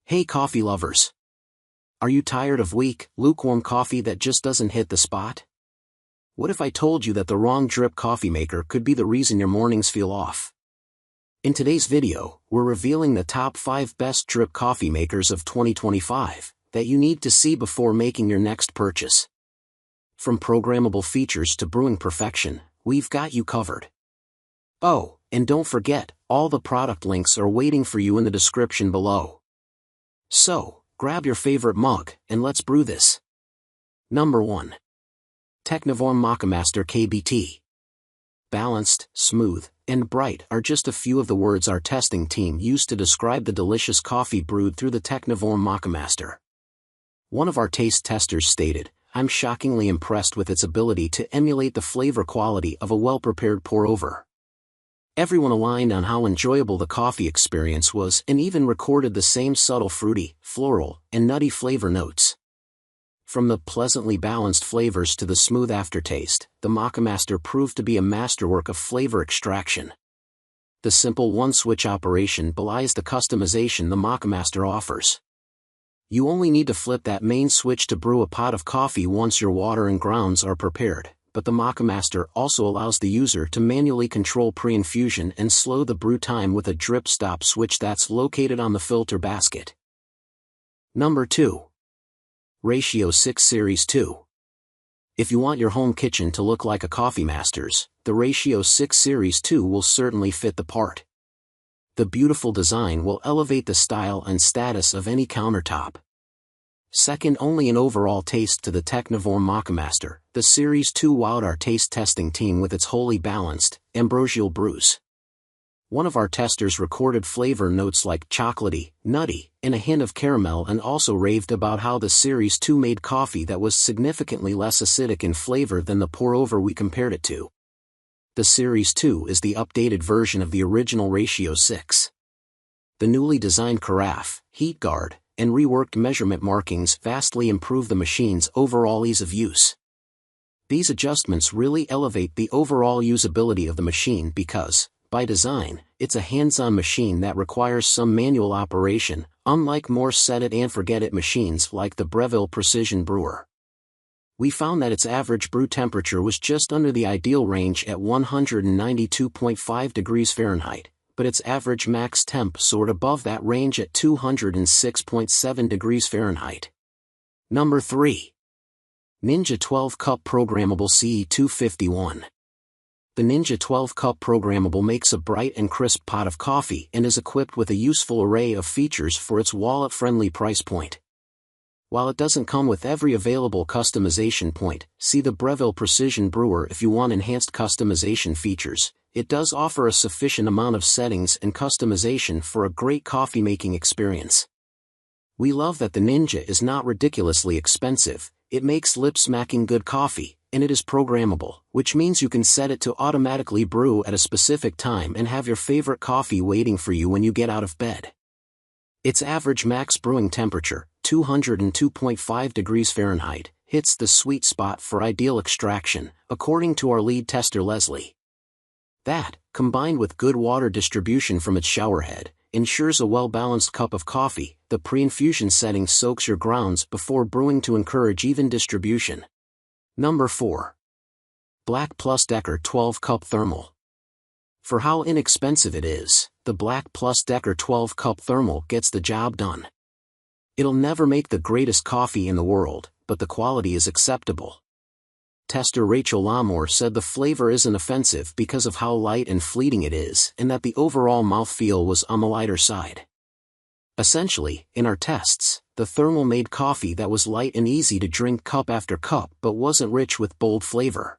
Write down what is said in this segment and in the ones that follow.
Hey coffee lovers! Are you tired of weak, lukewarm coffee that just doesn't hit the spot? What if I told you that the wrong drip coffee maker could be the reason your mornings feel off? In today's video, we're revealing the top 5 best drip coffee makers of 2025 that you need to see before making your next purchase. From programmable features to brewing perfection, we've got you covered. Oh, and don't forget, all the product links are waiting for you in the description below. So, grab your favorite mug, and let's brew this. Number 1. Technivorm Moccamaster KBT. Balanced, smooth, and bright are just a few of the words our testing team used to describe the delicious coffee brewed through the Technivorm Moccamaster. One of our taste testers stated, "I'm shockingly impressed with its ability to emulate the flavor quality of a well-prepared pour-over." Everyone aligned on how enjoyable the coffee experience was and even recorded the same subtle fruity, floral, and nutty flavor notes. From the pleasantly balanced flavors to the smooth aftertaste, the Moccamaster proved to be a masterwork of flavor extraction. The simple one-switch operation belies the customization the Moccamaster offers. You only need to flip that main switch to brew a pot of coffee once your water and grounds are prepared. But the Moccamaster also allows the user to manually control pre-infusion and slow the brew time with a drip stop switch that's located on the filter basket. Number 2. Ratio 6 Series 2. If you want your home kitchen to look like a Coffee Master's, the Ratio 6 Series 2 will certainly fit the part. The beautiful design will elevate the style and status of any countertop. Second only in overall taste to the Technivorm Moccamaster, the Series 2 wowed our taste testing team with its wholly balanced, ambrosial brews. One of our testers recorded flavor notes like chocolatey, nutty, and a hint of caramel, and also raved about how the Series 2 made coffee that was significantly less acidic in flavor than the pour-over we compared it to. The Series 2 is the updated version of the original Ratio 6. The newly designed carafe, heat guard, and reworked measurement markings vastly improve the machine's overall ease of use. These adjustments really elevate the overall usability of the machine because, by design, it's a hands-on machine that requires some manual operation, unlike more set-it-and-forget-it machines like the Breville Precision Brewer. We found that its average brew temperature was just under the ideal range at 192.5 degrees Fahrenheit. But its average max temp soared above that range at 206.7 degrees Fahrenheit. Number 3. Ninja 12 Cup Programmable CE251. The Ninja 12 Cup Programmable makes a bright and crisp pot of coffee and is equipped with a useful array of features for its wallet-friendly price point. While it doesn't come with every available customization point, see the Breville Precision Brewer if you want enhanced customization features. It does offer a sufficient amount of settings and customization for a great coffee-making experience. We love that the Ninja is not ridiculously expensive, it makes lip-smacking good coffee, and it is programmable, which means you can set it to automatically brew at a specific time and have your favorite coffee waiting for you when you get out of bed. Its average max brewing temperature, 202.5 degrees Fahrenheit, hits the sweet spot for ideal extraction, according to our lead tester Leslie. That, combined with good water distribution from its showerhead, ensures a well-balanced cup of coffee. The pre-infusion setting soaks your grounds before brewing to encourage even distribution. Number 4. Black+Decker 12 Cup Thermal. For how inexpensive it is, the Black+Decker 12 Cup Thermal gets the job done. It'll never make the greatest coffee in the world, but the quality is acceptable. Tester Rachel Lamore said the flavor isn't offensive because of how light and fleeting it is, and that the overall mouthfeel was on the lighter side. Essentially, in our tests, the thermal made coffee that was light and easy to drink cup after cup but wasn't rich with bold flavor.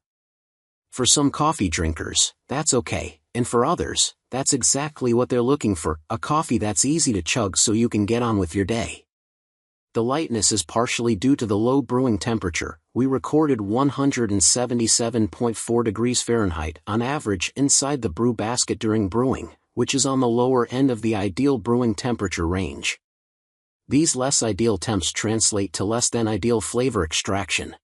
For some coffee drinkers, that's okay, and for others, that's exactly what they're looking for, a coffee that's easy to chug so you can get on with your day. The lightness is partially due to the low brewing temperature. We recorded 177.4 degrees Fahrenheit on average inside the brew basket during brewing, which is on the lower end of the ideal brewing temperature range. These less ideal temps translate to less than ideal flavor extraction.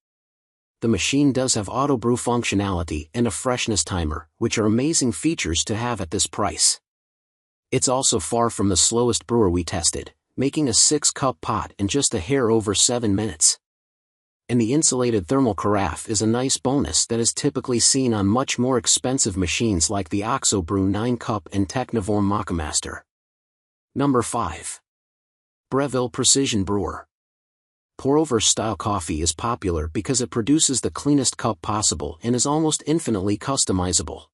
The machine does have auto brew functionality and a freshness timer, which are amazing features to have at this price. It's also far from the slowest brewer we tested. making a 6-cup pot in just a hair over 7 minutes. And the insulated thermal carafe is a nice bonus that is typically seen on much more expensive machines like the OXO Brew 9-cup and Technivorm Moccamaster. Number 5. Breville Precision Brewer. Pour-over style coffee is popular because it produces the cleanest cup possible and is almost infinitely customizable.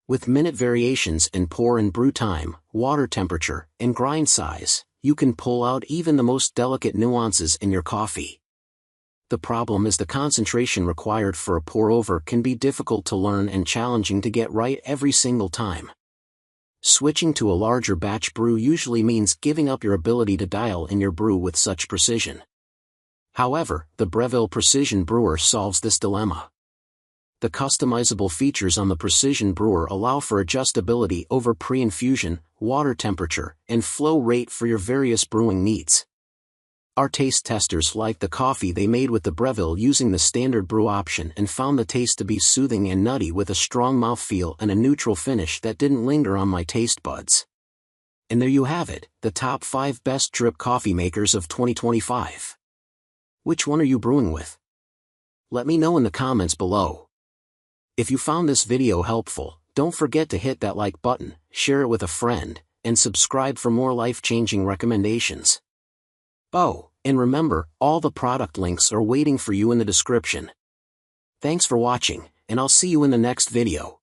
With minute variations in pour and brew time, water temperature, and grind size, you can pull out even the most delicate nuances in your coffee. The problem is the concentration required for a pour-over can be difficult to learn and challenging to get right every single time. Switching to a larger batch brew usually means giving up your ability to dial in your brew with such precision. However, the Breville Precision Brewer solves this dilemma. The customizable features on the Precision Brewer allow for adjustability over pre-infusion, water temperature, and flow rate for your various brewing needs. Our taste testers liked the coffee they made with the Breville using the standard brew option and found the taste to be soothing and nutty with a strong mouthfeel and a neutral finish that didn't linger on my taste buds. And there you have it, the top 5 best drip coffee makers of 2025. Which one are you brewing with? Let me know in the comments below. If you found this video helpful, don't forget to hit that like button, share it with a friend, and subscribe for more life-changing recommendations. Oh, and remember, all the product links are waiting for you in the description. Thanks for watching, and I'll see you in the next video.